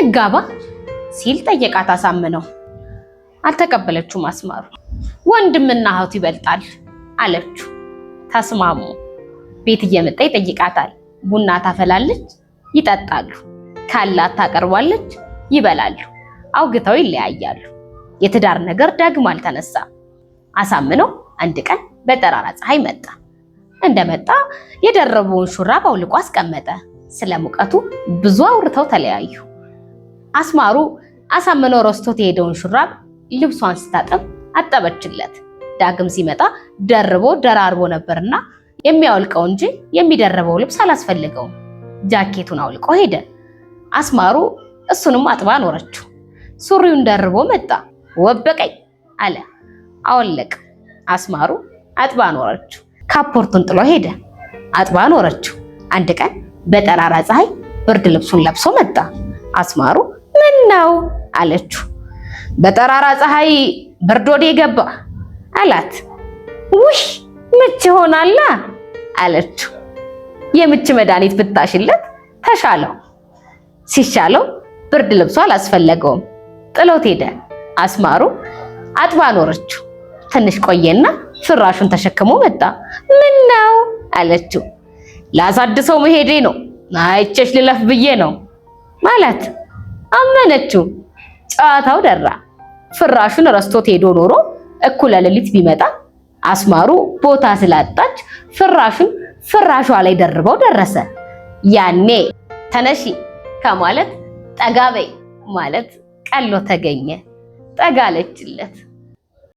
እንጋባ ሲል ጠየቃት አሳምነው። አልተቀበለችውም አስማሩ። ወንድምና እህቱ ይበልጣል አለችው። ተስማሙ። ቤት እየመጣ ይጠይቃታል። ቡና ታፈላለች፣ ይጠጣሉ። ካላት ታቀርባለች፣ ይበላሉ። አውግተው ይለያያሉ። የትዳር ነገር ዳግም አልተነሳም። አሳምነው አንድ ቀን በጠራራ ፀሐይ መጣ። እንደመጣ የደረበውን ሹራብ አውልቆ አስቀመጠ። ስለ ሙቀቱ ብዙ አውርተው ተለያዩ። አስማሩ አሳምነው ረስቶት የሄደውን ሹራብ ልብሷን ስታጠብ አጠበችለት። ዳግም ሲመጣ ደርቦ ደራርቦ ነበርና የሚያወልቀው እንጂ የሚደርበው ልብስ አላስፈልገውም። ጃኬቱን አውልቆ ሄደ። አስማሩ እሱንም አጥባ ኖረችው። ሱሪውን ደርቦ መጣ። ወበቀኝ አለ። አወለቀ። አስማሩ አጥባ ኖረችው። ካፖርቱን ጥሎ ሄደ። አጥባ ኖረችው። አንድ ቀን በጠራራ ፀሐይ ብርድ ልብሱን ለብሶ መጣ። አስማሩ ምን ነው አለችው። በጠራራ ፀሐይ ብርድ ወዴ ገባ አላት። ውይ ምች ሆናላ አለችው። የምች መድኃኒት ብታሽለት ተሻለው። ሲሻለው ብርድ ልብሱ አላስፈለገውም፣ ጥሎት ሄደ። አስማሩ አጥባ ኖረችው። ትንሽ ቆየና ፍራሹን ተሸክሞ መጣ። ምን ነው አለችው። ላሳድሰው መሄዴ ነው፣ አይቼሽ ልለፍ ብዬ ነው ማለት አመነችው። ጨዋታው ደራ። ፍራሹን ረስቶት ሄዶ ኖሮ እኩለ ሌሊት ቢመጣ አስማሩ ቦታ ስላጣች ፍራሹን ፍራሿ ላይ ደርበው ደረሰ። ያኔ ተነሺ ከማለት ጠጋ በይ ማለት ቀሎ ተገኘ። ጠጋ አለችለት።